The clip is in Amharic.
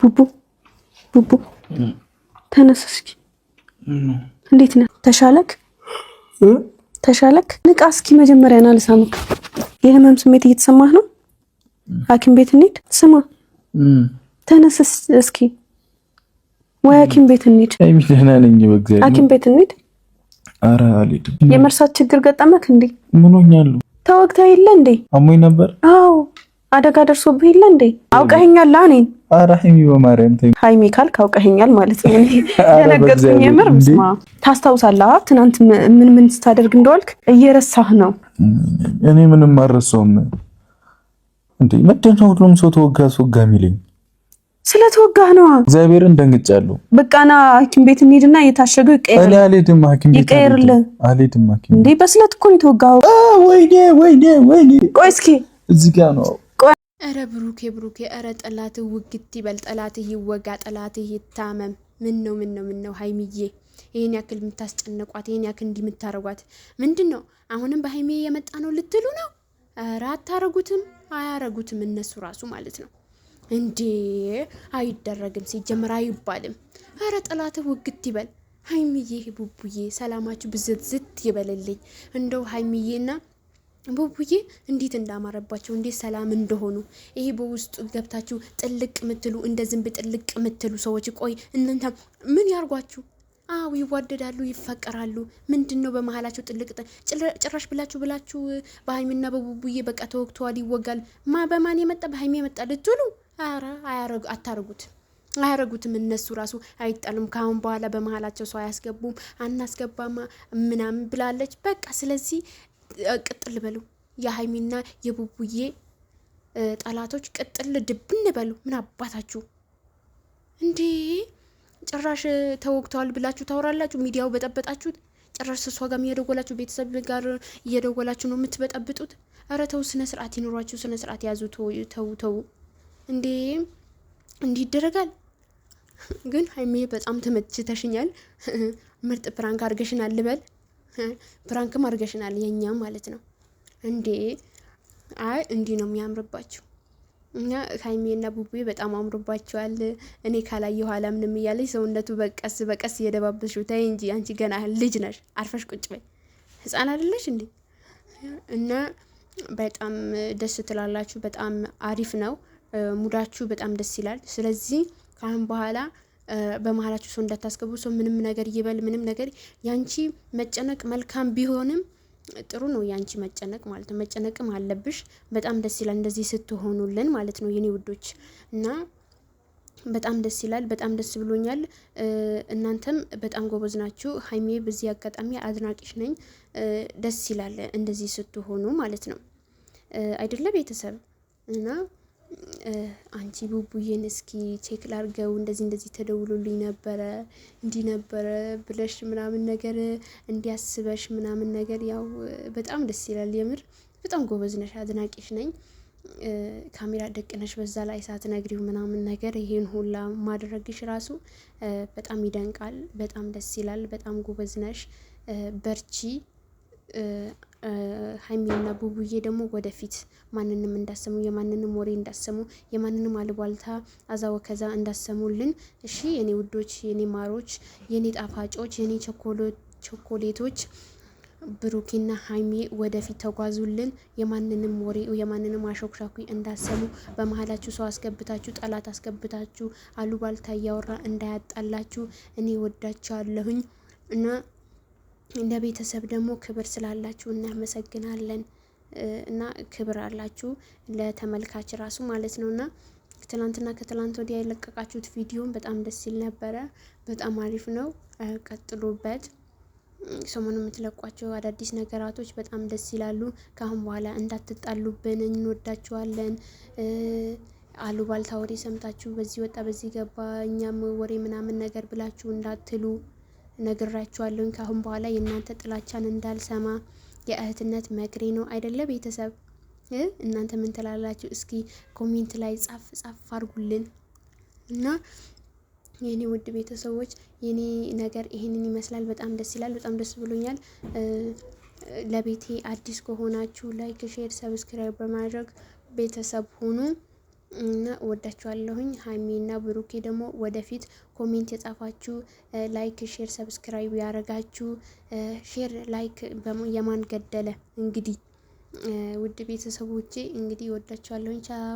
ቡቡ ቡቡ ተነስ እስኪ። እንዴት ነህ? ተሻለክ? ንቃ እስኪ መጀመሪያ ና ልሳምክ። የህመም ስሜት እየተሰማህ ነው? ሐኪም ቤት እንሂድ። ስማ ተነስ እስኪ። ወይ ሐኪም ቤት እንሂድ። ደህና ነኝ በእግዚአብሔር። ሐኪም ቤት እንሂድ። ኧረ አልሄድም። የመርሳት ችግር ገጠመክ እንዴ? ምን ሆኛለሁ? ተወግተህ የለ እንዴ? አሞኝ ነበር። አዎ አደጋ ደርሶብህ የለ እንዴ? አውቀኸኛል እኔን? ኧረ ሀይሚ በማርያም ተይ። ሀይሚ ካልክ አውቀኸኛል ማለት ነው። እኔ ደነገጥኩኝ የምር። ስማ ታስታውሳለህ ትናንት ምን ስታደርግ እንደዋልክ? እየረሳህ ነው። እኔ ምንም አልረሳሁም። እንዴ ምንድን ነው ሁሉም ሰው ተወጋ የሚለኝ? ስለተወጋህ ነው። እግዚአብሔርን ደንግጫለሁ። በቃ ና ሐኪም ቤት እንሂድና የታሸገው ይቀየርልህ። እኔ አልሄድም ሐኪም ቤት ይቀየርልህ። አልሄድም ሐኪም እንዴ በስለት እኮ ነው የተወጋኸው። ወይኔ ቆይ እስኪ እዚህ ጋር ነው። ኧረ ብሩኬ ኧረ ጠላትህ ውግት ይበል፣ ጠላትህ ይወጋ፣ ጠላትህ ይታመም። ምን ነው ሀይሚዬ ይሄን ያክል የምታስጨንቋት፣ ይሄን ያክል እንዲህ የምታረጓት ምንድን ነው? አሁንም በሀይሚ የመጣ ነው ልትሉ ነው? ኧረ አታረጉትም፣ አያረጉትም እነሱ ራሱ ማለት ነው እንዴ። አይደረግም፣ ሲጀመር አይባልም። ኧረ ጠላትህ ውግት ይበል። ሀይሚዬ ቡቡዬ ሰላማችሁ ብዝት ይበልልኝ። እንደው ሀይሚዬና ቡቡዬ እንዴት እንዳማረባቸው እንዴት ሰላም እንደሆኑ ይሄ በውስጡ ገብታችሁ ጥልቅ ምትሉ እንደ ዝንብ ጥልቅ ምትሉ ሰዎች ቆይ እናንተ ምን ያርጓችሁ? አው ይዋደዳሉ፣ ይፈቀራሉ። ምንድነው በመሃላቸው ጥልቅ ጭራሽ ብላችሁ በሀይሚና በቡቡዬ በቃ ተወክተዋል፣ ይወጋል። በማን የመጣ በሀይሚ የመጣ ልትሉ? ኧረ አያረጉትም። እነሱ ራሱ አይጣሉም። ካሁን በኋላ በመሃላቸው ሰው አያስገቡም። አናስገባማ ምናምን ብላለች። በቃ ስለዚህ ቅጥል በሉ። የሀይሚና የቡቡዬ ጠላቶች ቅጥል ድብን በሉ። ምን አባታችሁ እንዴ! ጭራሽ ተወግተዋል ብላችሁ ታወራላችሁ። ሚዲያው በጠበጣችሁት። ጭራሽ እሷ ጋር እየደወላችሁ ቤተሰብ ጋር እየደወላችሁ ነው የምትበጠብጡት። ኧረ ተው፣ ስነ ስርዓት ይኖራችሁ፣ ስነ ስርዓት ያዙ። ተው እንዴ! እንዲህ ይደረጋል? ግን ሀይሚዬ በጣም ተመችተሽኛል። ምርጥ ፕራንክ አድርገሽናል ልበል። ፕራንክም አድርገሽናል የኛ ማለት ነው እንዴ። አይ እንዲህ ነው የሚያምርባችሁ። እና ሀይሚና ቡቡዬ በጣም አምሮባቸዋል። እኔ ካላየሁ ኋላ ምንም እያለች ሰውነቱ በቀስ እየደባበሽው። ተይ እንጂ አንቺ ገና ልጅ ነሽ፣ አርፈሽ ቁጭ በይ። ህፃን አይደለሽ እንዴ? እና በጣም ደስ ትላላችሁ። በጣም አሪፍ ነው ሙዳችሁ፣ በጣም ደስ ይላል። ስለዚህ ካሁን በኋላ በመሃላችሁ ሰው እንዳታስገቡ። ሰው ምንም ነገር ይበል ምንም ነገር፣ ያንቺ መጨነቅ መልካም ቢሆንም ጥሩ ነው ያንቺ መጨነቅ ማለት ነው። መጨነቅም አለብሽ። በጣም ደስ ይላል እንደዚህ ስትሆኑልን ማለት ነው የኔ ውዶች። እና በጣም ደስ ይላል። በጣም ደስ ብሎኛል። እናንተም በጣም ጎበዝ ናችሁ። ሀይሜ በዚህ አጋጣሚ አድናቂሽ ነኝ። ደስ ይላል እንደዚህ ስትሆኑ ማለት ነው አይደለ ቤተሰብ? እና አንቺ ቡቡዬን እስኪ ቼክ ላርገው እንደዚህ ተደውሎልኝ ነበረ እንዲህ ነበረ ብለሽ ምናምን ነገር እንዲያስበሽ ምናምን ነገር ያው በጣም ደስ ይላል። የምር በጣም ጎበዝ ነሽ፣ አድናቂሽ ነኝ። ካሜራ ደቅነሽ በዛ ላይ ሳትነግሪው ምናምን ነገር ይሄን ሁላ ማድረግሽ ራሱ በጣም ይደንቃል። በጣም ደስ ይላል። በጣም ጎበዝ ነሽ። በርቺ። ሀይሚና ቡቡዬ ደግሞ ወደፊት ማንንም እንዳሰሙ፣ የማንንም ወሬ እንዳሰሙ፣ የማንንም አልቧልታ አዛው ከዛ እንዳሰሙልን እሺ የኔ ውዶች፣ የኔ ማሮች፣ የኔ ጣፋጮች፣ የኔ ቾኮሌቶች ብሩኬና ሀይሚ ወደፊት ተጓዙልን። የማንንም ወሬ የማንንም አሾክሻኩ እንዳሰሙ፣ በመሃላችሁ ሰው አስገብታችሁ ጠላት አስገብታችሁ አሉባልታ እያወራ እንዳያጣላችሁ። እኔ ወዳችኋለሁኝ እና እንደ ቤተሰብ ደግሞ ክብር ስላላችሁ እናመሰግናለን። እና ክብር አላችሁ ለተመልካች ራሱ ማለት ነውና ትናንትና ከትላንት ወዲያ የለቀቃችሁት ቪዲዮን በጣም ደስ ይል ነበረ። በጣም አሪፍ ነው፣ ቀጥሉበት። ሰሞኑን የምትለቋቸው አዳዲስ ነገራቶች በጣም ደስ ይላሉ። ካሁን በኋላ እንዳትጣሉብን፣ እንወዳችኋለን። አሉባልታ ወሬ ሰምታችሁ በዚህ ወጣ በዚህ ገባ እኛም ወሬ ምናምን ነገር ብላችሁ እንዳትሉ ነግራችኋለሁ። ካሁን በኋላ የእናንተ ጥላቻን እንዳልሰማ የእህትነት መክሬ ነው አይደለ ቤተሰብ? እናንተ ምን ትላላችሁ? እስኪ ኮሜንት ላይ ጻፍ አድርጉልን። እና የኔ ውድ ቤተሰቦች የኔ ነገር ይሄንን ይመስላል። በጣም ደስ ይላል። በጣም ደስ ብሎኛል። ለቤቴ አዲስ ከሆናችሁ ላይክ፣ ሼር፣ ሰብስክራይብ በማድረግ ቤተሰብ ሁኑ። እና ወዳችኋለሁኝ። ሀይሚና ብሩኬ ደግሞ ወደፊት ኮሜንት የጻፋችሁ ላይክ፣ ሼር፣ ሰብስክራይብ ያረጋችሁ ሼር ላይክ የማን ገደለ እንግዲህ ውድ ቤተሰቦቼ እንግዲህ ወዳችኋለሁኝ። ቻው